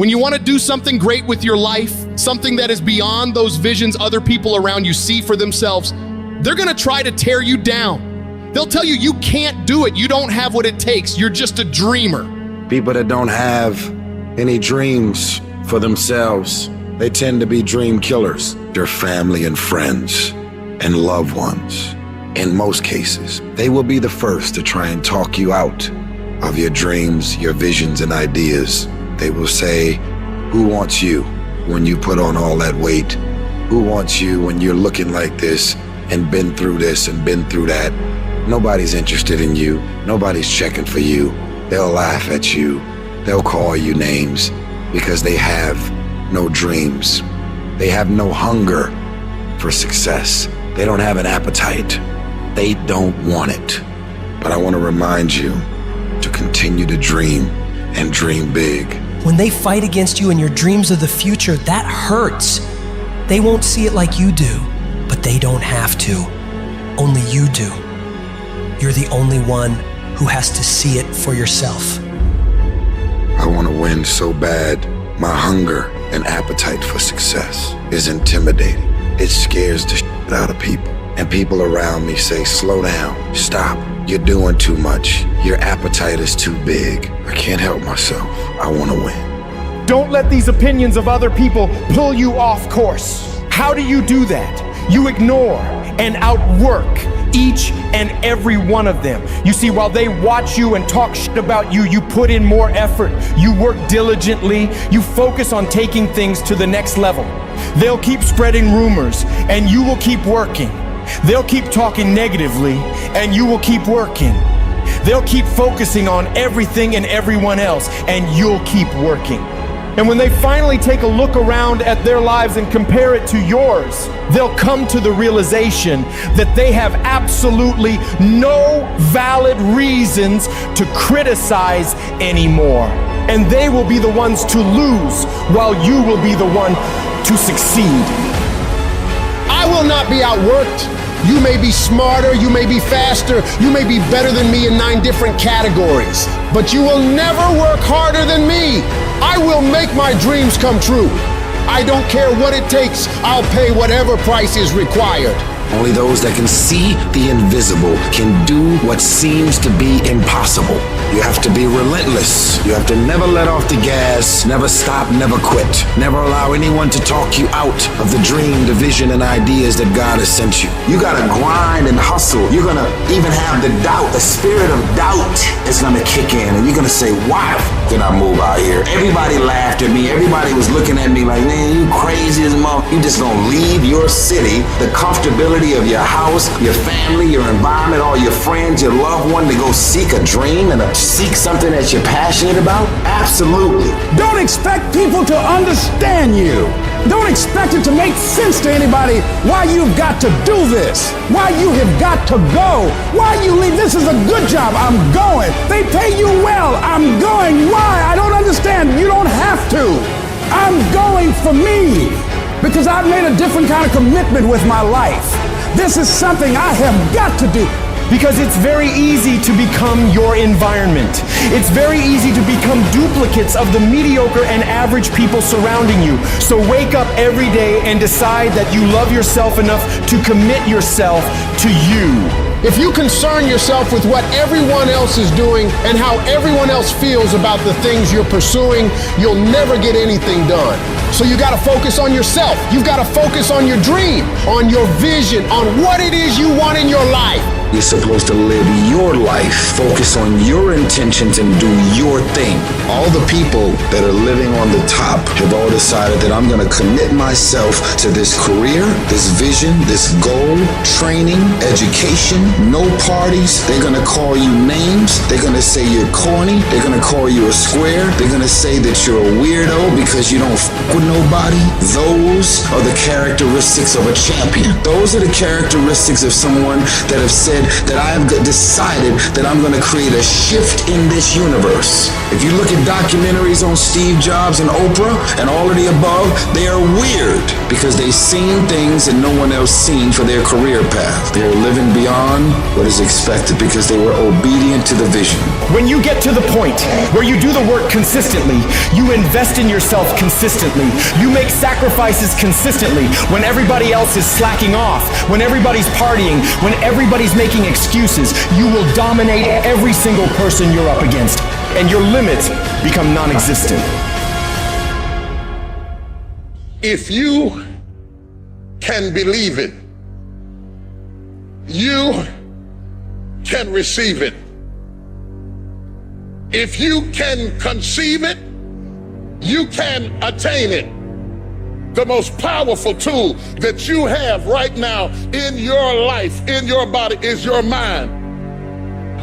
When you want to do something great with your life, something that is beyond those visions other people around you see for themselves, they're going to try to tear you down. They'll tell you you can't do it. You don't have what it takes. You're just a dreamer. People that don't have any dreams for themselves, they tend to be dream killers. Their family and friends and loved ones, in most cases, they will be the first to try and talk you out of your dreams, your visions and ideas. They will say, who wants you when you put on all that weight? Who wants you when you're looking like this and been through this and been through that? Nobody's interested in you. Nobody's checking for you. They'll laugh at you. They'll call you names because they have no dreams. They have no hunger for success. They don't have an appetite. They don't want it. But I want to remind you to continue to dream and dream big. When they fight against you and your dreams of the future, that hurts. They won't see it like you do, but they don't have to. Only you do. You're the only one who has to see it for yourself. I want to win so bad. My hunger and appetite for success is intimidating. It scares the shit out of people. And people around me say, slow down, stop. You're doing too much. Your appetite is too big. I can't help myself. I want to win. Don't let these opinions of other people pull you off course. How do you do that? You ignore and outwork each and every one of them. You see, while they watch you and talk shit about you, you put in more effort. You work diligently. You focus on taking things to the next level. They'll keep spreading rumors and you will keep working. They'll keep talking negatively and you will keep working. They'll keep focusing on everything and everyone else and you'll keep working. And when they finally take a look around at their lives and compare it to yours, they'll come to the realization that they have absolutely no valid reasons to criticize anymore. And they will be the ones to lose while you will be the one to succeed. I will not be outworked. You may be smarter, you may be faster, you may be better than me in 9 different categories, but you will never work harder than me. I will make my dreams come true. I don't care what it takes. I'll pay whatever price is required. Only those that can see the invisible can do what seems to be impossible. You have to be relentless. You have to never let off the gas, never stop, never quit. Never allow anyone to talk you out of the dream, the vision, and ideas that God has sent you. You gotta grind and hustle. You're gonna even have the doubt, the spirit of doubt is gonna kick in, and you're gonna say, why did I move out here? Everybody laughed at me. Everybody was looking at me like, man, you crazy as a mother. You just gonna leave your city, the comfortability of your house, your family, your environment, all your friends, your loved one to go seek a dream and seek something that you're passionate about? Absolutely. Don't expect people to understand you. Don't expect it to make sense to anybody why you've got to do this, why you have got to go, why you leave. This is a good job. I'm going. They pay you well. I'm going. Why? I don't understand. You don't have to. I'm going for me because I've made a different kind of commitment with my life. This is something I have got to do. Because it's very easy to become your environment. It's very easy to become duplicates of the mediocre and average people surrounding you. So wake up every day and decide that you love yourself enough to commit yourself to you. If you concern yourself with what everyone else is doing and how everyone else feels about the things you're pursuing, you'll never get anything done. So you gotta focus on yourself. You've gotta focus on your dream, on your vision, on what it is you want in your life. You're supposed to live your life, focus on your intentions and do your thing. All the people that are living on the top have all decided that I'm gonna commit myself to this career, this vision, this goal, training, education, no parties. They're gonna call you names. They're gonna say you're corny. They're gonna call you a square. They're gonna say that you're a weirdo because you don't f with nobody. Those are the characteristics of a champion. Those are the characteristics of someone that have said said that I have decided that I'm going to create a shift in this universe. If you look at documentaries on Steve Jobs and Oprah and all of the above, they are weird because they've seen things that no one else seen for their career path. They're living beyond what is expected because they were obedient to the vision. When you get to the point where you do the work consistently, you invest in yourself consistently, you make sacrifices consistently when everybody else is slacking off, when everybody's partying, when everybody's making excuses, you will dominate every single person you're up against, and your limits become non-existent. If you can believe it, you can receive it. If you can conceive it, you can attain it. The most powerful tool that you have right now in your life, in your body, is your mind.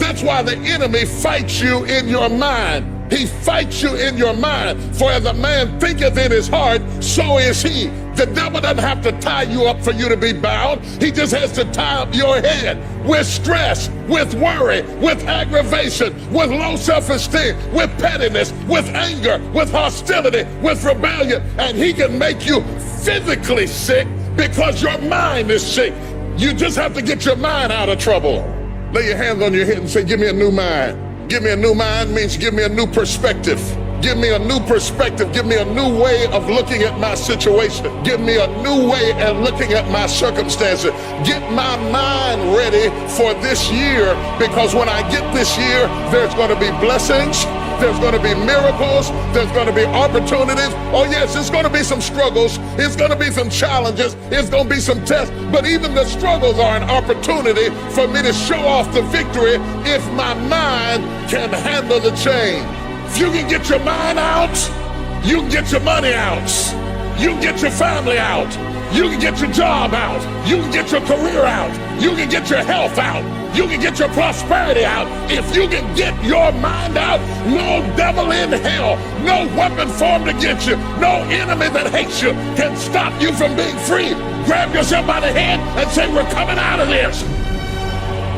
That's why the enemy fights you in your mind. He fights you in your mind. For as a man thinketh in his heart, so is he. The devil doesn't have to tie you up for you to be bound. He just has to tie up your head with stress, with worry, with aggravation, with low self-esteem, with pettiness, with anger, with hostility, with rebellion. And he can make you physically sick because your mind is sick. You just have to get your mind out of trouble. Lay your hands on your head and say, give me a new mind. Give me a new mind means give me a new perspective. Give me a new perspective. Give me a new way of looking at my situation. Give me a new way of looking at my circumstances. Get my mind ready for this year, because when I get this year, there's going to be blessings. There's going to be miracles. There's going to be opportunities. Oh yes, it's going to be some struggles. It's going to be some challenges. It's going to be some tests. But even the struggles are an opportunity for me to show off the victory if my mind can handle the change. If you can get your mind out, you can get your money out. You can get your family out. You can get your job out. You can get your career out. You can get your health out. You can get your prosperity out. If you can get your mind out, no devil in hell, no weapon formed against you, no enemy that hates you can stop you from being free. Grab yourself by the hand and say, we're coming out of this.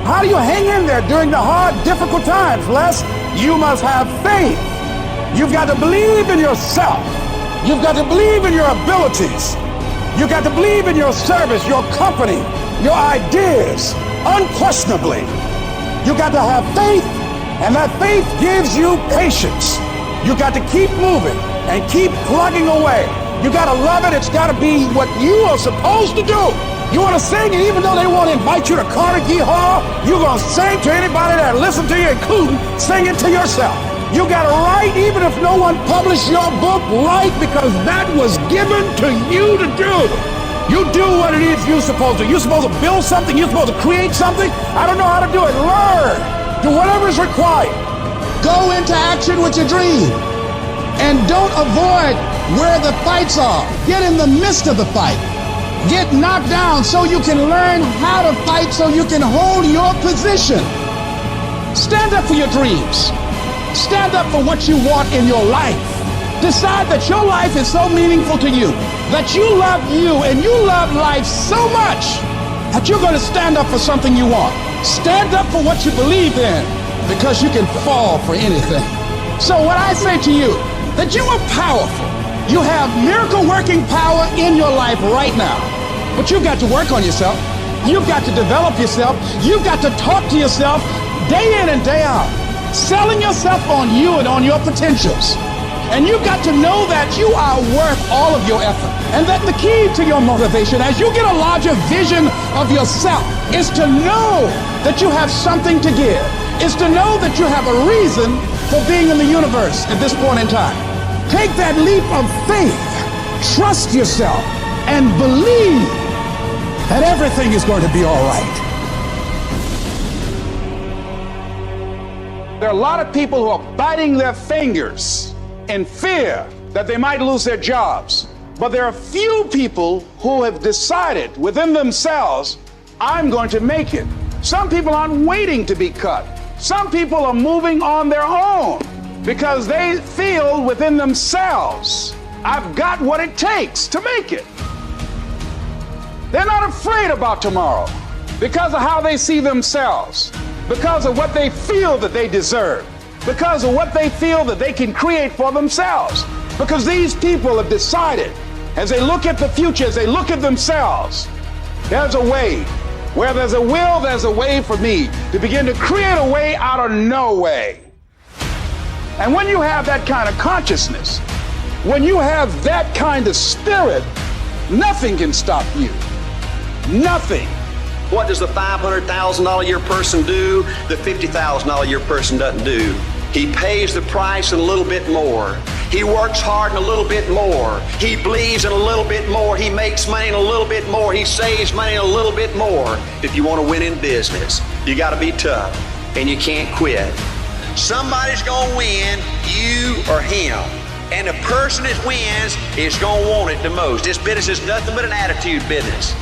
How do you hang in there during the hard, difficult times, Les? You must have faith. You've got to believe in yourself. You've got to believe in your abilities. You've got to believe in your service, your company, your ideas. Unquestionably, you got to have faith, and that faith gives you patience. You got to keep moving and keep plugging away. You got to love it. It's got to be what you are supposed to do. You want to sing, and even though they won't invite you to Carnegie Hall, you're going to sing to anybody that listen to you, including sing it to yourself. You got to write, even if no one published your book, write, because that was given to you to do. You do what it is you're supposed to. You're supposed to build something. You're supposed to create something. I don't know how to do it. Learn. Do whatever is required. Go into action with your dream. And don't avoid where the fights are. Get in the midst of the fight. Get knocked down so you can learn how to fight, so you can hold your position. Stand up for your dreams. Stand up for what you want in your life. Decide that your life is so meaningful to you, that you love you and you love life so much that you're going to stand up for something you want. Stand up for what you believe in, because you can fall for anything. So what I say to you, that you are powerful. You have miracle working power in your life right now, but you've got to work on yourself. You've got to develop yourself. You've got to talk to yourself day in and day out, selling yourself on you and on your potentials. And you've got to know that you are worth all of your effort. And that the key to your motivation, as you get a larger vision of yourself, is to know that you have something to give. Is to know that you have a reason for being in the universe at this point in time. Take that leap of faith, trust yourself, and believe that everything is going to be all right. There are a lot of people who are biting their fingers in fear that they might lose their jobs. But there are few people who have decided within themselves, I'm going to make it. Some people aren't waiting to be cut. Some people are moving on their own because they feel within themselves, I've got what it takes to make it. They're not afraid about tomorrow. because of how they see themselves, because of what they feel that they deserve, because of what they feel that they can create for themselves. Because these people have decided, as they look at the future, as they look at themselves, there's a way. Where there's a will, there's a way for me to begin to create a way out of no way. And when you have that kind of consciousness, when you have that kind of spirit, nothing can stop you. Nothing. What does the $500,000 a year person do the $50,000 a year person doesn't do? He pays the price and a little bit more. He works hard and a little bit more. He believes in a little bit more. He makes money and a little bit more. He saves money and a little bit more. If you want to win in business, you got to be tough and you can't quit. Somebody's going to win, you or him. And the person that wins is going to want it the most. This business is nothing but an attitude business.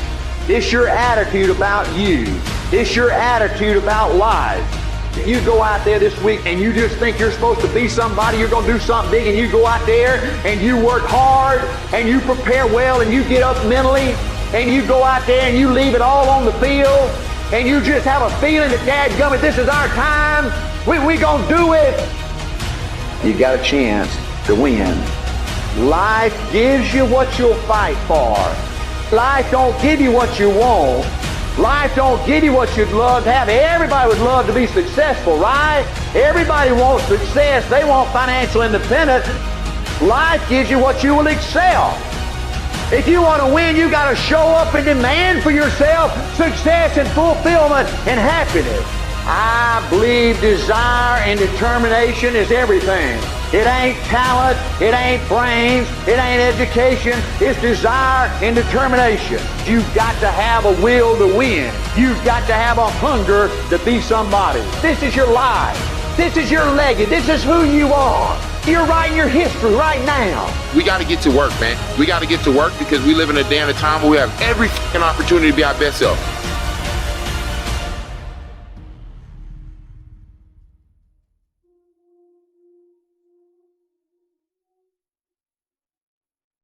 It's your attitude about you. It's your attitude about life. You go out there this week and you just think you're supposed to be somebody, you're going to do something big, and you go out there and you work hard and you prepare well and you get up mentally and you go out there and you leave it all on the field and you just have a feeling that, dadgummit, this is our time, we going to do it. You got a chance to win. Life gives you what you'll fight for. Life don't give you what you want. Life don't give you what you'd love to have. Everybody would love to be successful, right? Everybody wants success. They want financial independence. Life gives you what you will excel. If you want to win, you got to show up and demand for yourself success and fulfillment and happiness. I believe desire and determination is everything. It ain't talent, it ain't brains, it ain't education, it's desire and determination. You've got to have a will to win. You've got to have a hunger to be somebody. This is your life. This is your legacy. This is who you are. You're writing your history right now. We got to get to work, man. We got to get to work because we live in a day and a time where we have every fucking opportunity to be our best self.